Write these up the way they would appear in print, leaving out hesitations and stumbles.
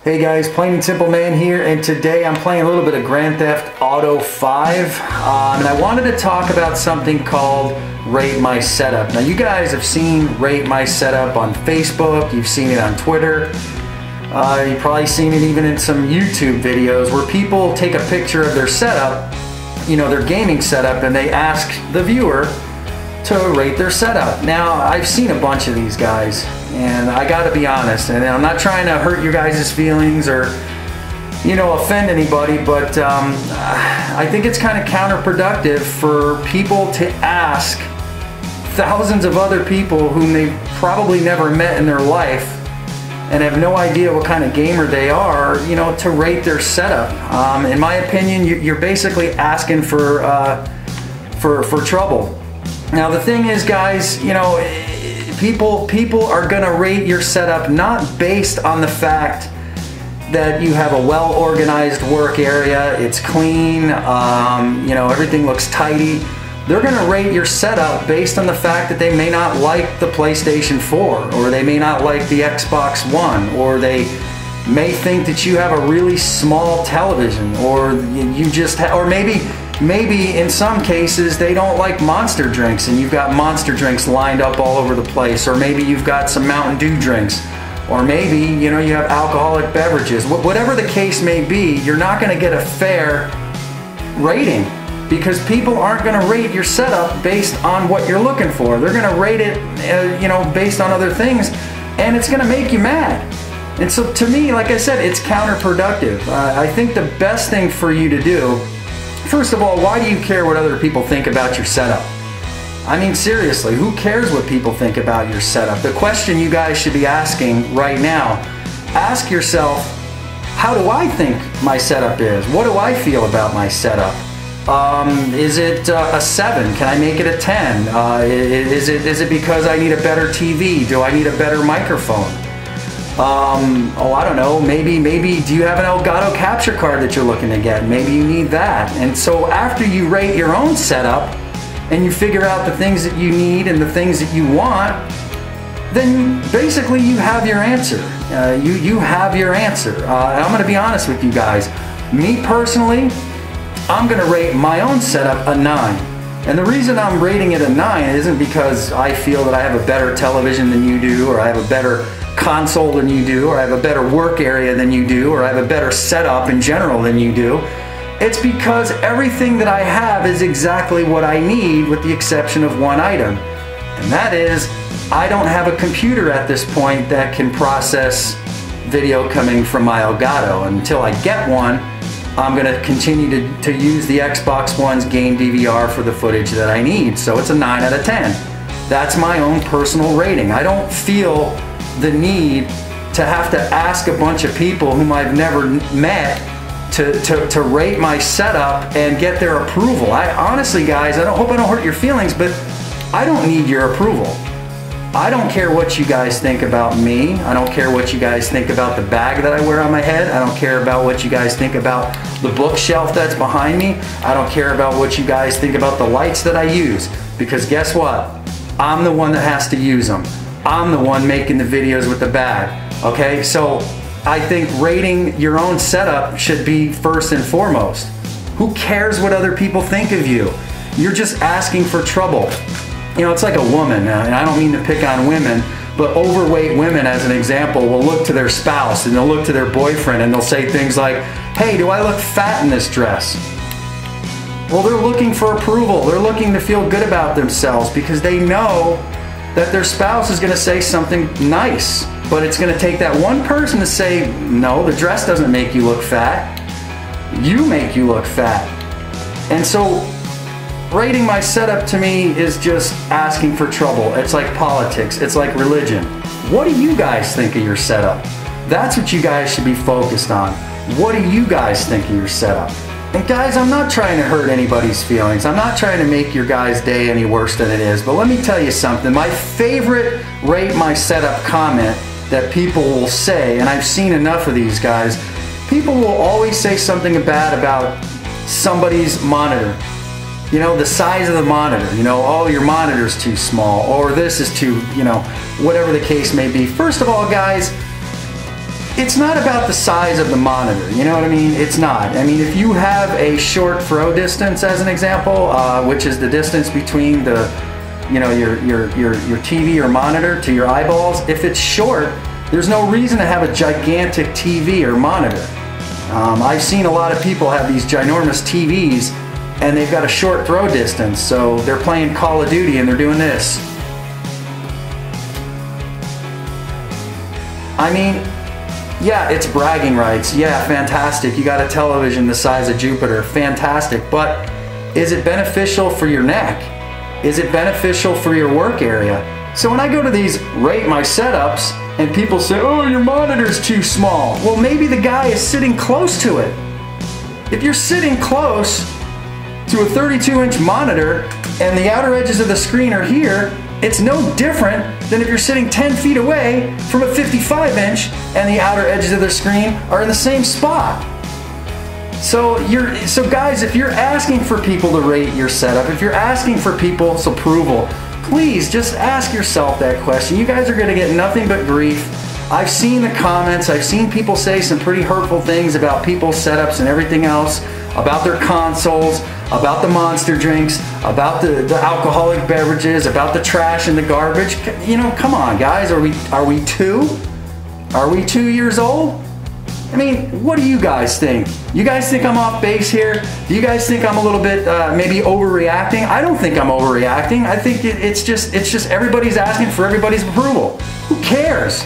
Hey guys, Plain and Simple Man here, and today I'm playing a little bit of Grand Theft Auto 5, and I wanted to talk about something called Rate My Setup. Now you guys have seen Rate My Setup on Facebook, you've seen it on Twitter, you've probably seen it even in some YouTube videos where people take a picture of their setup, you know, their gaming setup, and they ask the viewer to rate their setup. Now I've seen a bunch of these guys, and I gotta be honest, and I'm not trying to hurt your guys' feelings or, you know, offend anybody, but I think it's kind of counterproductive for people to ask thousands of other people whom they've probably never met in their life and have no idea what kind of gamer they are, you know, to rate their setup. In my opinion, you're basically asking for trouble. Now the thing is, guys, you know, people are gonna rate your setup not based on the fact that you have a well-organized work area, it's clean, you know, everything looks tidy. They're gonna rate your setup based on the fact that they may not like the PlayStation 4, or they may not like the Xbox One, or they may think that you have a really small television, or you just or maybe in some cases they don't like Monster drinks and you've got Monster drinks lined up all over the place, or maybe you've got some Mountain Dew drinks, or maybe, you know, you have alcoholic beverages. Whatever the case may be, you're not going to get a fair rating because people aren't going to rate your setup based on what you're looking for. They're going to rate it, you know, based on other things, and it's going to make you mad. And so to me, like I said, it's counterproductive. I think the best thing for you to do, first of all, why do you care what other people think about your setup? I mean, seriously, who cares what people think about your setup? The question you guys should be asking right now, ask yourself, how do I think my setup is? What do I feel about my setup? Is it a 7? Can I make it a 10? Is it because I need a better TV? Do I need a better microphone? Oh, I don't know, maybe do you have an Elgato capture card that you're looking to get? Maybe you need that. And so after you rate your own setup and you figure out the things that you need and the things that you want, then basically you have your answer. You have your answer. And I'm going to be honest with you guys. Me personally, I'm going to rate my own setup a 9. And the reason I'm rating it a 9 isn't because I feel that I have a better television than you do, or I have a better console than you do, or I have a better work area than you do, or I have a better setup in general than you do. It's because everything that I have is exactly what I need, with the exception of one item. And that is, I don't have a computer at this point that can process video coming from my Elgato. Until I get one, I'm going to continue to use the Xbox One's game DVR for the footage that I need. So it's a 9 out of 10. That's my own personal rating. I don't feel the need to have to ask a bunch of people whom I've never met to rate my setup and get their approval. I honestly, guys, I hope I don't hurt your feelings, but I don't need your approval. I don't care what you guys think about me. I don't care what you guys think about the bag that I wear on my head. I don't care about what you guys think about the bookshelf that's behind me. I don't care about what you guys think about the lights that I use, because guess what? I'm the one that has to use them. I'm the one making the videos with the bag, okay? So I think rating your own setup should be first and foremost. Who cares what other people think of you? You're just asking for trouble. You know, it's like a woman, and I don't mean to pick on women, but overweight women, as an example, will look to their spouse and they'll look to their boyfriend and they'll say things like, hey, do I look fat in this dress? Well, they're looking for approval. They're looking to feel good about themselves because they know that their spouse is going to say something nice, but it's going to take that one person to say, no, the dress doesn't make you look fat. You make you look fat. And so rating my setup to me is just asking for trouble. It's like politics. It's like religion. What do you guys think of your setup? That's what you guys should be focused on. What do you guys think of your setup? And guys, I'm not trying to hurt anybody's feelings. I'm not trying to make your guys' day any worse than it is. But let me tell you something. My favorite rate my setup comment that people will say, and I've seen enough of these guys, people will always say something bad about somebody's monitor. You know, the size of the monitor. You know, oh, your monitor's too small, or this is too, you know, whatever the case may be. First of all, guys, it's not about the size of the monitor, you know what I mean? It's not. I mean, if you have a short throw distance, as an example, which is the distance between the, you know, your TV or monitor to your eyeballs, if it's short, there's no reason to have a gigantic TV or monitor. I've seen a lot of people have these ginormous TVs and they've got a short throw distance, so they're playing Call of Duty and they're doing this. I mean, yeah, it's bragging rights. Yeah, fantastic. You got a television the size of Jupiter. Fantastic. But is it beneficial for your neck? Is it beneficial for your work area? So when I go to these rate my setups and people say, oh, your monitor's too small. Well, maybe the guy is sitting close to it. If you're sitting close to a 32-inch monitor and the outer edges of the screen are here, it's no different than if you're sitting 10 feet away from a 55-inch and the outer edges of the screen are in the same spot. So guys, if you're asking for people to rate your setup, if you're asking for people's approval, please just ask yourself that question. You guys are going to get nothing but grief. I've seen the comments, I've seen people say some pretty hurtful things about people's setups and everything else, about their consoles, about the monster drinks, about the alcoholic beverages, about the trash and the garbage. You know, come on guys, are we 2? Are we 2 years old? I mean, what do you guys think? You guys think I'm off base here? Do you guys think I'm a little bit maybe overreacting? I don't think I'm overreacting. I think it's just everybody's asking for everybody's approval. Who cares?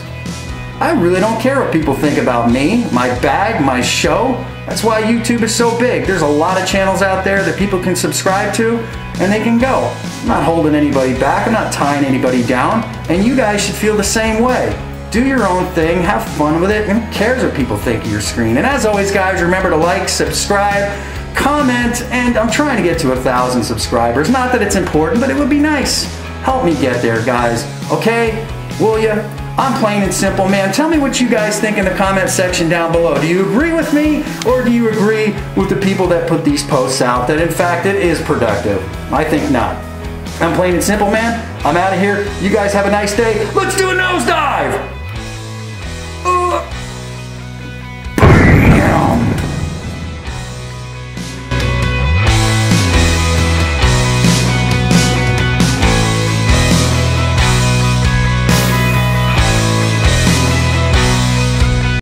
I really don't care what people think about me, my bag, my show. That's why YouTube is so big. There's a lot of channels out there that people can subscribe to and they can go. I'm not holding anybody back. I'm not tying anybody down. And you guys should feel the same way. Do your own thing, have fun with it, and who cares what people think of your screen. And as always guys, remember to like, subscribe, comment, and I'm trying to get to 1,000 subscribers. Not that it's important, but it would be nice. Help me get there, guys. Okay? Will ya? I'm plain and simple, man. Tell me what you guys think in the comment section down below. Do you agree with me, or do you agree with the people that put these posts out that in fact it is productive? I think not. I'm plain and simple, man. I'm out of here. You guys have a nice day. Let's do a nosedive!